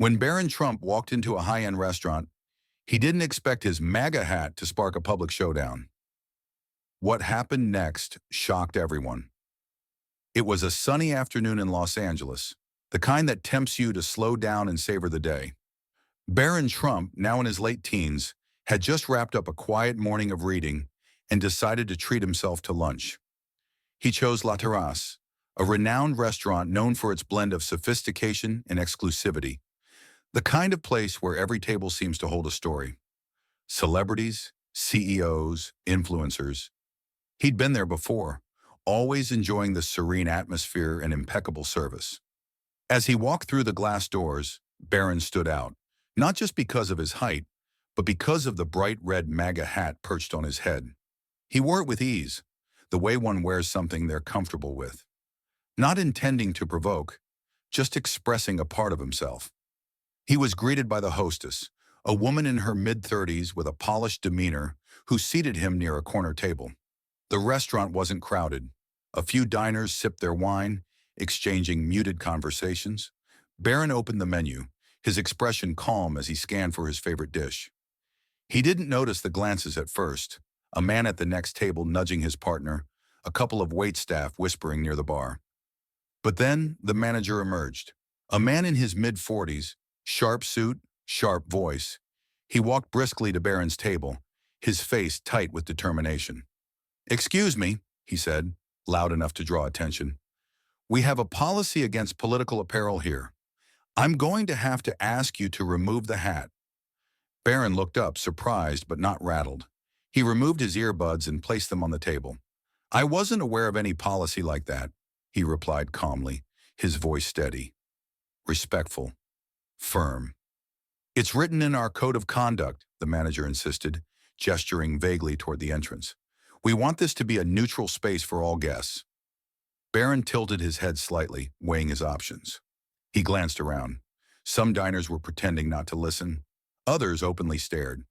When Barron Trump walked into a high-end restaurant, he didn't expect his MAGA hat to spark a public showdown. What happened next shocked everyone. It was a sunny afternoon in Los Angeles, the kind that tempts you to slow down and savor the day. Barron Trump, now in his late teens, had just wrapped up a quiet morning of reading and decided to treat himself to lunch. He chose La Terrace, a renowned restaurant known for its blend of sophistication and exclusivity, the kind of place where every table seems to hold a story. Celebrities, CEOs, influencers. He'd been there before, always enjoying the serene atmosphere and impeccable service. As he walked through the glass doors, Barron stood out, not just because of his height, but because of the bright red MAGA hat perched on his head. He wore it with ease, the way one wears something they're comfortable with. Not intending to provoke, just expressing a part of himself. He was greeted by the hostess, a woman in her mid-30s with a polished demeanor who seated him near a corner table. The restaurant wasn't crowded. A few diners sipped their wine, exchanging muted conversations. Barron opened the menu, his expression calm as he scanned for his favorite dish. He didn't notice the glances at first, a man at the next table nudging his partner, a couple of waitstaff whispering near the bar. But then the manager emerged, a man in his mid-40s, sharp suit, sharp voice. He walked briskly to Barron's table, his face tight with determination. "Excuse me," he said, loud enough to draw attention. "We have a policy against political apparel here. I'm going to have to ask you to remove the hat." Barron looked up, surprised but not rattled. He removed his earbuds and placed them on the table. "I wasn't aware of any policy like that," he replied calmly, his voice steady, respectful, firm. "It's written in our code of conduct," the manager insisted, gesturing vaguely toward the entrance. "We want this to be a neutral space for all guests." Barron tilted his head slightly, weighing his options. He glanced around. Some diners were pretending not to listen. Others openly stared.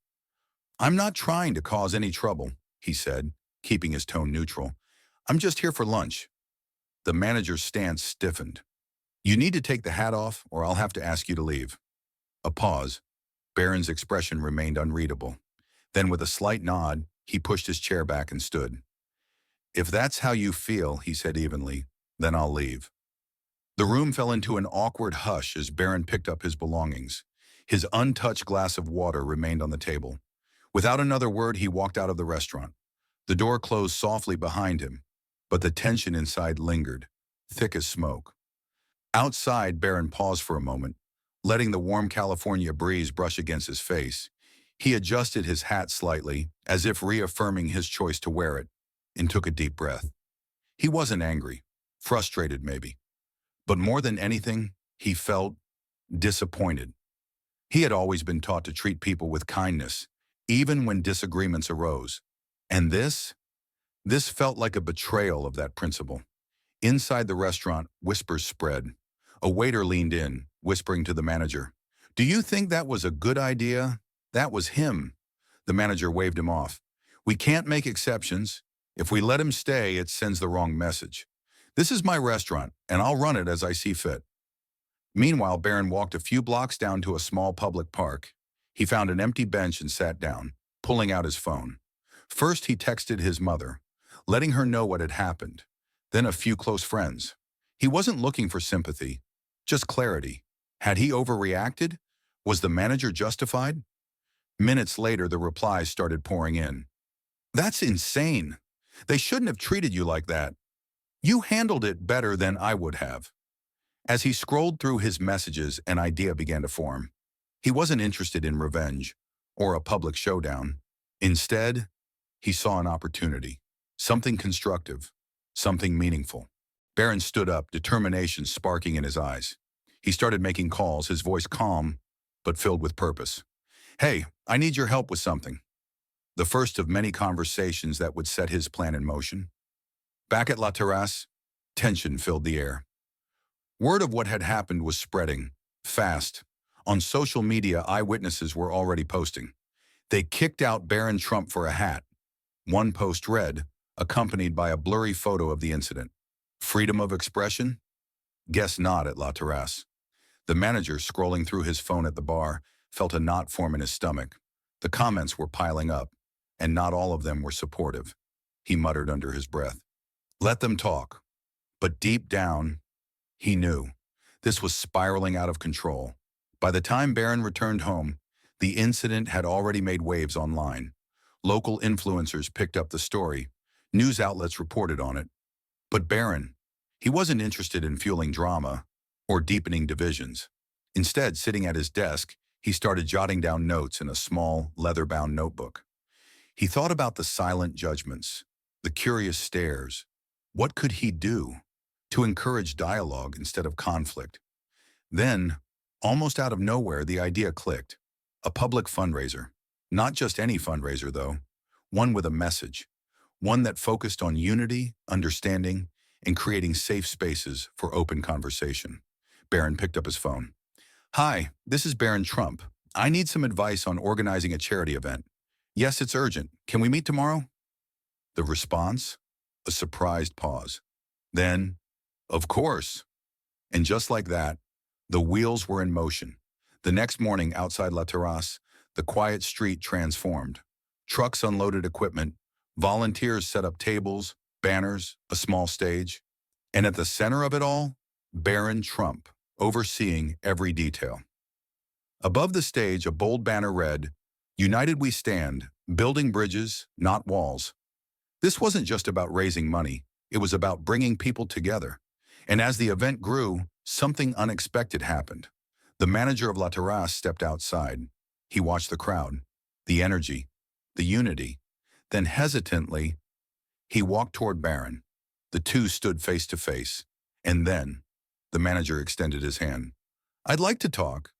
"I'm not trying to cause any trouble," he said, keeping his tone neutral. "I'm just here for lunch." The manager's stance stiffened. "You need to take the hat off, or I'll have to ask you to leave." A pause. Barron's expression remained unreadable. Then with a slight nod, he pushed his chair back and stood. "If that's how you feel," he said evenly, "then I'll leave." The room fell into an awkward hush as Barron picked up his belongings. His untouched glass of water remained on the table. Without another word, he walked out of the restaurant. The door closed softly behind him, but the tension inside lingered, thick as smoke. Outside, Barron paused for a moment, letting the warm California breeze brush against his face. He adjusted his hat slightly, as if reaffirming his choice to wear it, and took a deep breath. He wasn't angry, frustrated maybe, but more than anything, he felt disappointed. He had always been taught to treat people with kindness, even when disagreements arose. And this felt like a betrayal of that principle. Inside the restaurant, whispers spread. A waiter leaned in, whispering to the manager, "Do you think that was a good idea?" "That was him." The manager waved him off. "We can't make exceptions. If we let him stay, it sends the wrong message. This is my restaurant, and I'll run it as I see fit." Meanwhile, Barron walked a few blocks down to a small public park. He found an empty bench and sat down, pulling out his phone. First, he texted his mother, letting her know what had happened, then a few close friends. He wasn't looking for sympathy, just clarity. Had he overreacted? Was the manager justified? Minutes later, the replies started pouring in. "That's insane. They shouldn't have treated you like that. You handled it better than I would have." As he scrolled through his messages, an idea began to form. He wasn't interested in revenge or a public showdown. Instead, he saw an opportunity, something constructive, something meaningful. Barron stood up, determination sparking in his eyes. He started making calls, his voice calm but filled with purpose. "Hey, I need your help with something." The first of many conversations that would set his plan in motion. Back at La Terrace, tension filled the air. Word of what had happened was spreading, fast. On social media, eyewitnesses were already posting. They kicked out Barron Trump for a hat. One post read, accompanied by a blurry photo of the incident. Freedom of expression? Guess not at La Terrace. The manager, scrolling through his phone at the bar, felt a knot form in his stomach. The comments were piling up, and not all of them were supportive. He muttered under his breath, "Let them talk." But deep down, he knew this was spiraling out of control. By the time Barron returned home, the incident had already made waves online. Local influencers picked up the story. News outlets reported on it. But Barron, he wasn't interested in fueling drama or deepening divisions. Instead, sitting at his desk, he started jotting down notes in a small, leather-bound notebook. He thought about the silent judgments, the curious stares. What could he do to encourage dialogue instead of conflict? Then, almost out of nowhere, the idea clicked. A public fundraiser. Not just any fundraiser, though. One with a message. One that focused on unity, understanding, and creating safe spaces for open conversation. Barron picked up his phone. "Hi, this is Barron Trump. I need some advice on organizing a charity event. Yes, it's urgent. Can we meet tomorrow?" The response? A surprised pause. Then, "Of course." And just like that, the wheels were in motion. The next morning outside La Terrasse, the quiet street transformed. Trucks unloaded equipment, volunteers set up tables, banners, a small stage. And at the center of it all, Barron Trump, overseeing every detail. Above the stage, a bold banner read, "United we stand, building bridges, not walls." This wasn't just about raising money. It was about bringing people together. And as the event grew, something unexpected happened. The manager of La Terrasse stepped outside. He watched the crowd, the energy, the unity. Then hesitantly, he walked toward Barron. The two stood face to face. And then, the manager extended his hand. "I'd like to talk."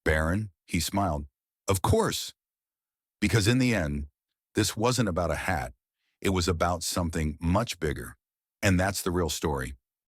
"Barron," he smiled. "Of course." Because in the end, this wasn't about a hat. It was about something much bigger. And that's the real story.